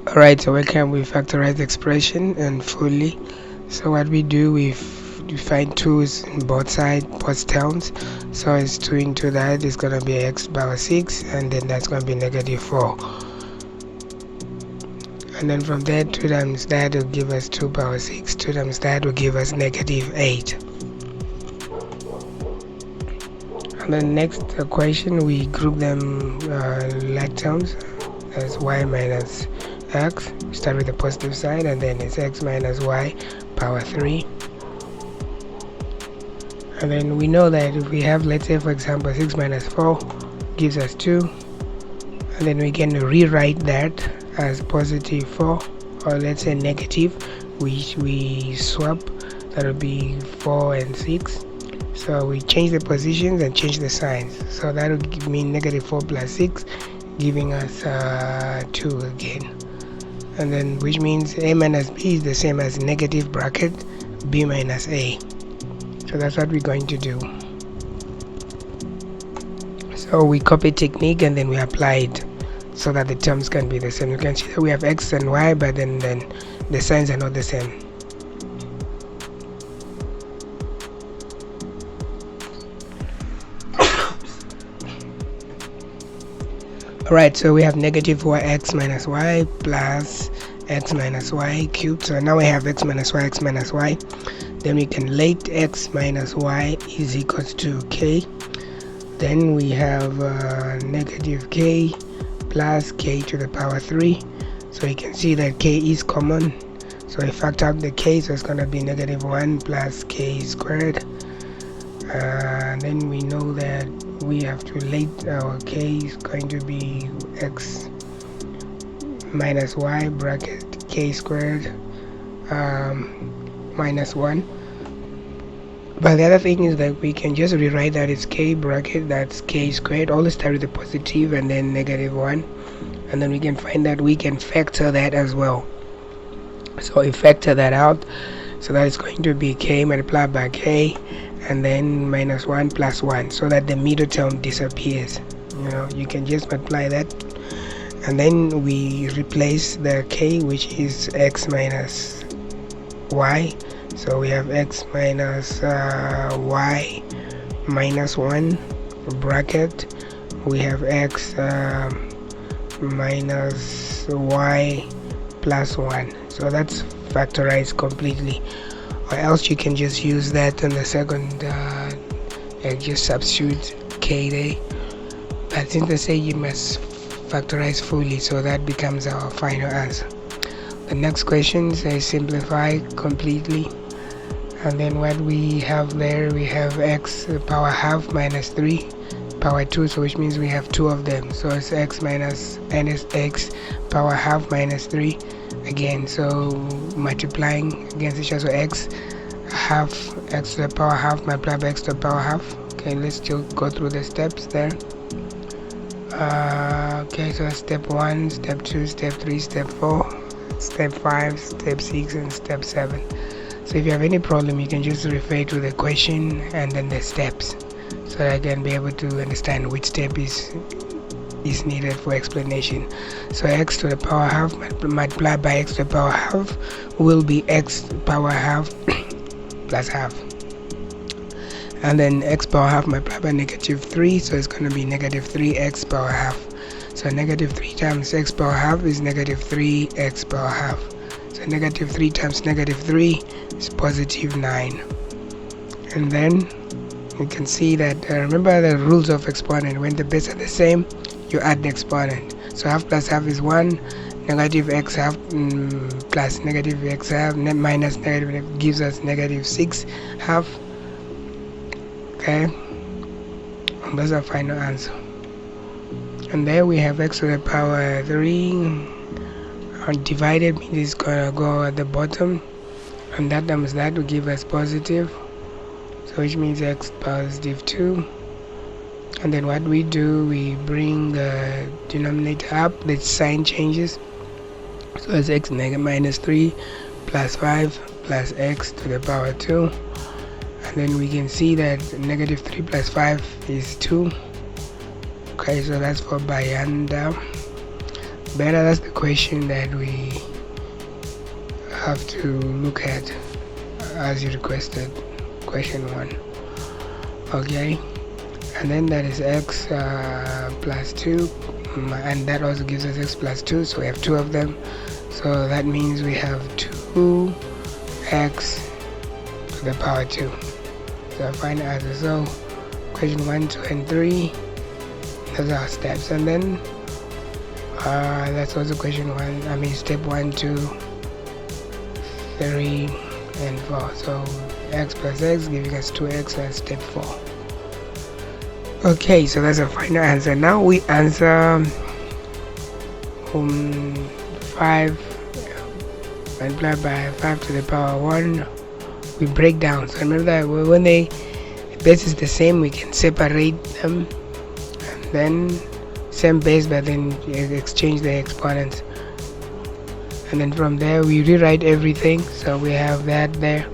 Alright, so we factorize the expression and fully. So what we do, we find 2's in both terms. So it's 2 into that is going to be x power 6, and then that's going to be negative 4. And then from there, 2 times that will give us 2 power 6. 2 times that will give us negative 8. And then next equation, we group them like terms as y minus x. Start with the positive side, and then it's x minus y power 3. And then we know that if we have, let's say for example, 6 minus 4 gives us 2, and then we can rewrite that as positive 4, or let's say negative. We swap, that will be 4 and 6. So we change the positions and change the signs. So that will mean negative 4 plus 6, giving us 2 again. And then which means a minus b is the same as negative bracket b minus a. So that's what we're going to do. So we copy technique and then we apply it so that the terms can be the same. You can see that we have x and y, but then the signs are not the same. Alright, so we have negative 4x minus y plus x minus y cubed. So now we have x minus y. Then we can let x minus y is equals to k. Then we have negative k plus k to the power 3. So you can see that k is common. So we factor out the k, so it's going to be negative 1 plus k squared. Then we know that we have to let our k is going to be x minus y bracket k squared minus 1. But the other thing is that we can just rewrite that it's k bracket, that's k squared. Always start with the positive and then negative 1, and then we can find that we can factor that as well. So we factor that out, so that is going to be k multiplied by k, and then minus 1 plus 1, so that the middle term disappears. You can just multiply that, and then we replace the k, which is x minus y. So we have x minus y minus 1 bracket, we have x minus y plus 1. So that's factorized completely. Or else you can just use that in the second and just substitute k there. But since they say you must factorize fully, so that becomes our final answer. The next question says simplify completely, and then what we have there, we have x power half minus 3 power 2, so which means we have 2 of them. So it's x minus x power half minus 3 again, so multiplying against each other. So x half, x to the power half multiplied by x to the power half. Okay, let's still go through the steps there. Okay, so step 1, step 2, step 3, step 4, step 5, step 6, and step 7. So if you have any problem, you can just refer to the question and then the steps, so that I can be able to understand which step is needed for explanation. So x to the power half multiplied by x to the power half will be x power half plus half, and then x power half multiplied by negative 3, so it's going to be negative 3x power half. So negative 3 times x power half is negative 3x power half. So negative 3 times negative 3 is positive 9. And then you can see that remember the rules of exponent. When the base are the same, you add the exponent. So half plus half is 1, negative x half plus negative x half minus negative gives us negative 6 half. Okay, and that's our final answer. And there we have x to the power 3 divided, means it's gonna go at the bottom, and that times that will give us positive, so which means x positive 2. And then what we do, we bring the denominator up, the sign changes, so it's x minus 3 plus 5 plus x to the power 2. And then we can see that negative 3 plus 5 is 2. Okay, so that's for Bayanda. better. That's the question that we have to look at as you requested, question 1. Okay, and then that is x plus 2, and that also gives us x plus 2, so we have 2 of them, so that means we have 2x to the power 2. So I find answer. So question 1, 2 and 3, those are our steps. And then that's also question 1, step 1, 2, 3 and 4. So x plus x giving us 2x as step 4. Okay, so that's our final answer. Now we answer 5 multiplied by 5 to the power 1. We break down. So remember that when the base is the same, we can separate them, and then same base, but then exchange the exponents, and then from there we rewrite everything. So we have that there,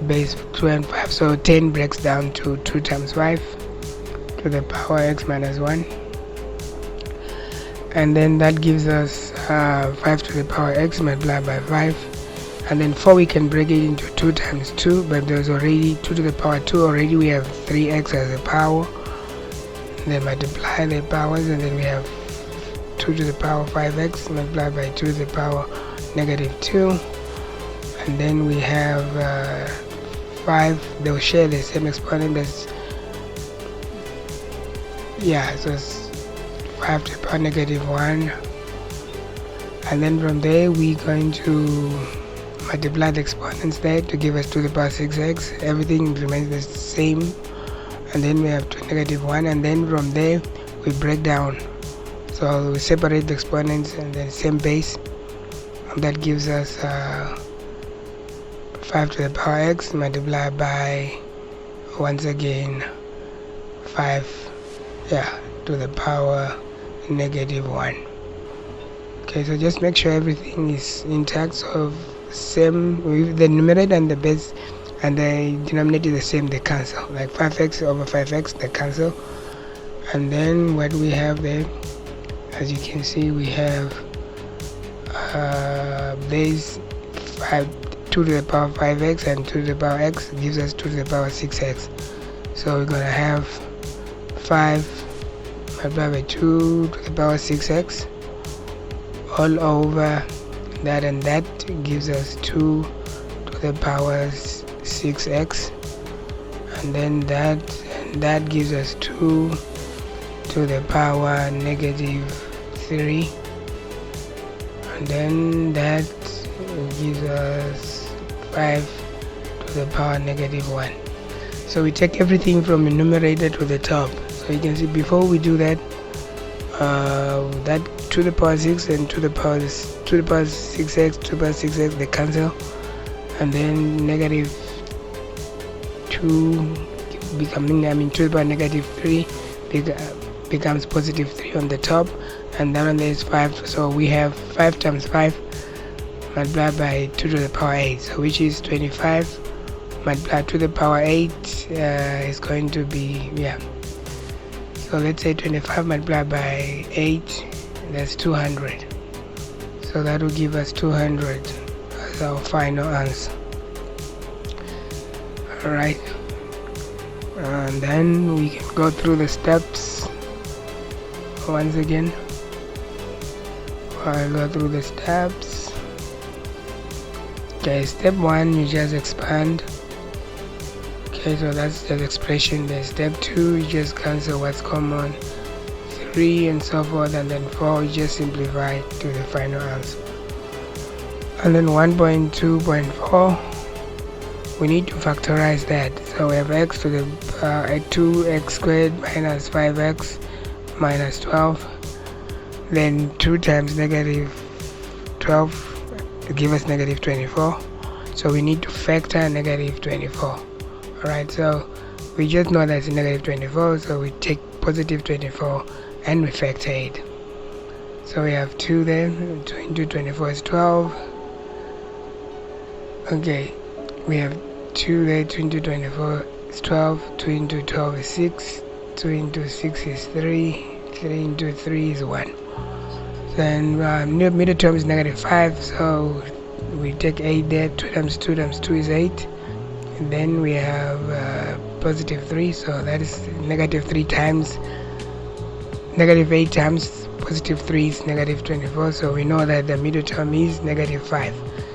base 2 and 5, so 10 breaks down to 2 times 5 to the power x minus 1, and then that gives us 5 to the power x multiplied by 5, and then 4 we can break it into 2 times 2, but there's already 2 to the power 2 already. We have 3x as a power, then multiply the powers, and then we have 2 to the power 5x multiplied by 2 to the power negative 2, and then we have 5. They'll share the same exponent. That's so it's 5 to the power negative 1, and then from there we're going to multiply the exponents there to give us 2 to the power 6x. Everything remains the same, and then we have 2 negative 1, and then from there we break down. So we separate the exponents and then same base, and that gives us 5 to the power x multiplied by, once again, 5 to the power negative 1. Okay, so just make sure everything is intact. So same with the numerator and the base and the denominator the same, they cancel, like 5x over 5x, they cancel. And then what we have there, as you can see, we have base 2 to the power 5x and 2 to the power x gives us 2 to the power 6x. So we're gonna have 5 multiplied by 2 to the power 6x all over that, and that gives us 2 to the power 6x, and then that gives us 2 to the power negative 3, and then that gives us 5 to the power negative 1. So we take everything from the numerator to the top. So you can see before we do that, that 2 to the power 6 and 2 to the power 6x, 2 to the power 6x, they cancel, and then negative 2 becoming 2 to the power negative 3 becomes positive 3 on the top, and down there is 5. So we have 5 times 5 multiplied by 2 to the power 8, so which is 25 multiplied to the power 8 is going to be, so let's say 25 multiplied by 8, that's 200. So that will give us 200 as our final answer. Alright, and then we can go through the steps once again. I'll go through the steps. Okay, step 1, you just expand. Okay, so that's the expression there. Step 2, you just cancel what's common. 3 and so forth, and then 4, you just simplify to the final answer. And then 1.2.4, we need to factorize that. So we have x to the 2x squared minus 5x minus 12, then 2 times negative 12 to give us negative 24. So we need to factor negative 24. Alright, so we just know that's negative 24, so we take positive 24 and we factor it. So we have 2 there, 2 into 24 is 12. Okay, we have 2 there, 2 into 24 is 12, 2 into 12 is 6, 2 into 6 is 3, 3 into 3 is 1. Then middle term is negative 5, so we take 8 there. 2 times 2 times 2 is 8. And then we have positive 3, so that is negative 3 times negative 8 times positive 3 is negative 24, so we know that the middle term is negative 5.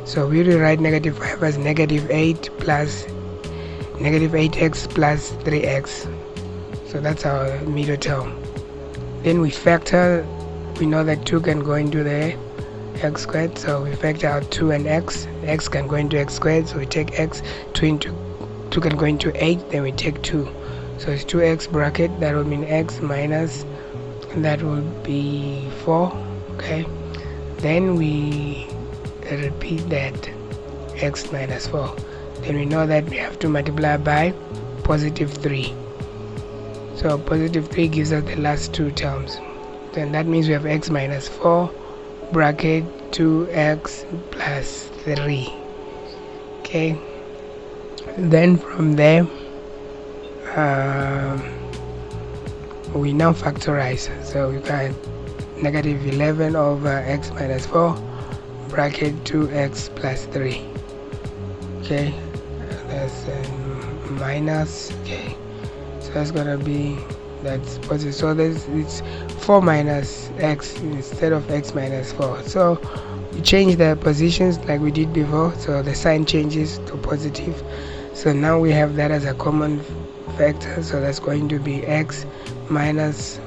So we will write negative 5 as negative 8 plus negative 8x plus 3x. So that's our middle term. Then we factor. We know that 2 can go into the x squared, so we factor out 2 and x. X can go into x squared, so we take x. 2 can go into 8, then we take 2. So it's 2x bracket, that will mean x minus, and that will be 4. Okay, then we repeat that, x minus 4. Then we know that we have to multiply by positive 3. So positive 3 gives us the last two terms. Then that means we have x minus 4 bracket 2x plus 3. Okay, then from there we now factorize. So we got negative 11 over x minus 4 bracket 2x plus 3. Okay, that's minus. Okay, so that's gonna be, that's positive, so it's 4 minus x instead of x minus 4. So we change the positions like we did before, so the sign changes to positive. So now we have that as a common factor, so that's going to be x minus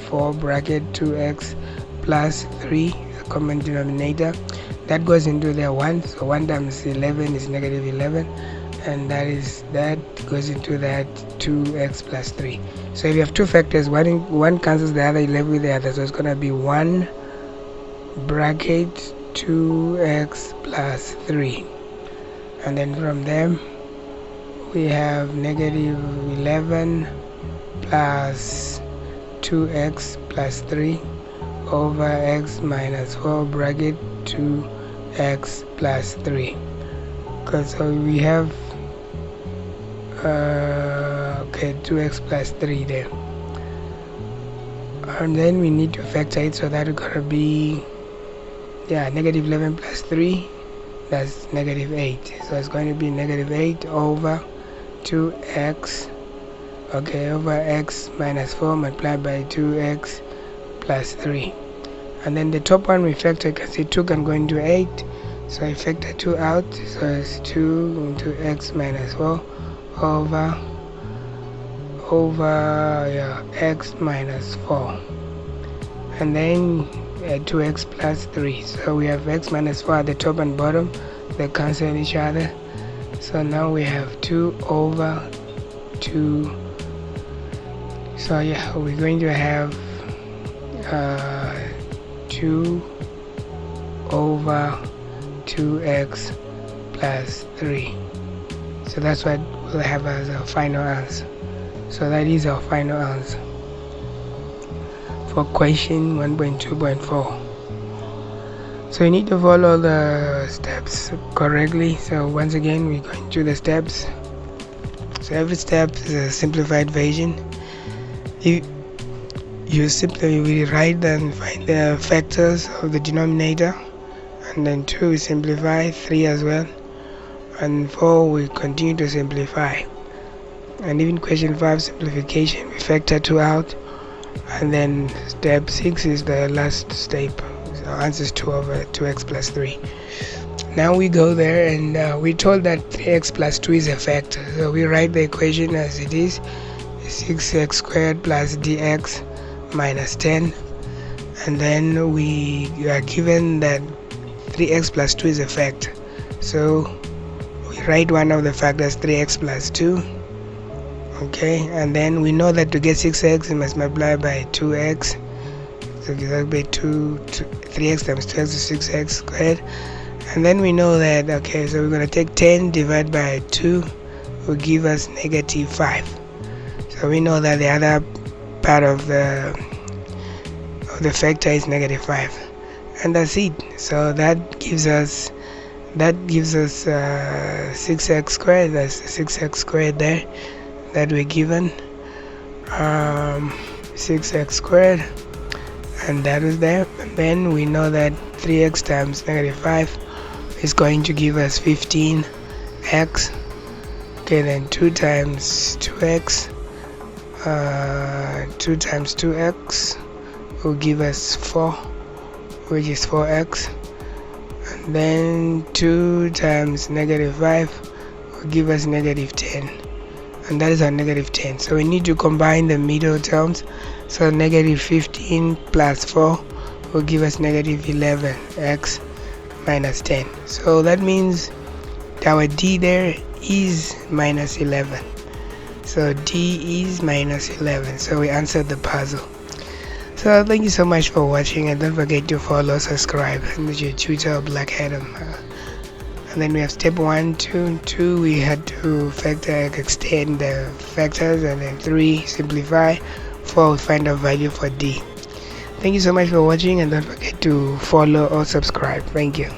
4 bracket 2x plus 3, a common denominator. That goes into the 1, so 1 times 11 is negative 11, and that goes into that 2x plus 3. So if you have two factors, one cancels the other, you left with the other, so it's going to be 1 bracket 2x plus 3. And then from there we have negative 11 plus 2x plus 3 over x minus 4 bracket 2x plus 3. Okay, so we have 2x plus 3 there, and then we need to factor it, so that's gonna be negative 11 plus 3, that's negative 8. So it's going to be negative 8 over 2x, over x minus 4 multiplied by 2x plus 3. And then the top one we factor, you can see 2 can go into 8, so I factor 2 out, so it's 2 into x minus 4 over x minus 4, and then 2x plus 3. So we have x minus 4 at the top and bottom, they cancel each other. So now we have 2 over 2. So we're going to have 2 over 2x plus 3. So that's what we'll have as our final answer. So that is our final answer for question 1.2.4. So you need to follow the steps correctly. So once again, we're going through the steps. So every step is a simplified version. You simply rewrite and find the factors of the denominator, and then 2 we simplify, 3 as well, and 4 we continue to simplify. And even question 5 simplification, we factor 2 out, and then step 6 is the last step. So answer is 2 over 2x plus 3. Now we go there, and we're told that 3x plus 2 is a factor, so we write the equation as it is: 6x squared plus dx minus 10. And then we are given that 3x plus 2 is a factor, so we write one of the factors, 3x plus 2. Okay, and then we know that to get 6x we must multiply by 2x, so that will be 3x times 2x is 6x squared. And then we know that, so we're going to take 10 divided by 2 will give us negative 5. So we know that the other part of the factor is negative 5, and that's it. So that gives us 6x squared. That's the 6x squared there that we're given, 6x squared. and that is there. And then we know that 3x times negative 5 is going to give us 15x. Okay, then 2 times 2x, 2 times 2x will give us 4, which is 4x. And then 2 times negative 5 will give us negative 10, and that is our negative 10. So we need to combine the middle terms. So negative 15 plus 4 will give us negative 11x minus 10. So that means our d there is minus 11. So d is minus 11. So we answered the puzzle. So thank you so much for watching, and don't forget to follow, subscribe, and this is your tutor Black Adam. And then we have step 1, 2, 2 we had to extend the factors, and then 3 simplify, 4 we find a value for d. Thank you so much for watching, and don't forget to follow or subscribe. Thank you.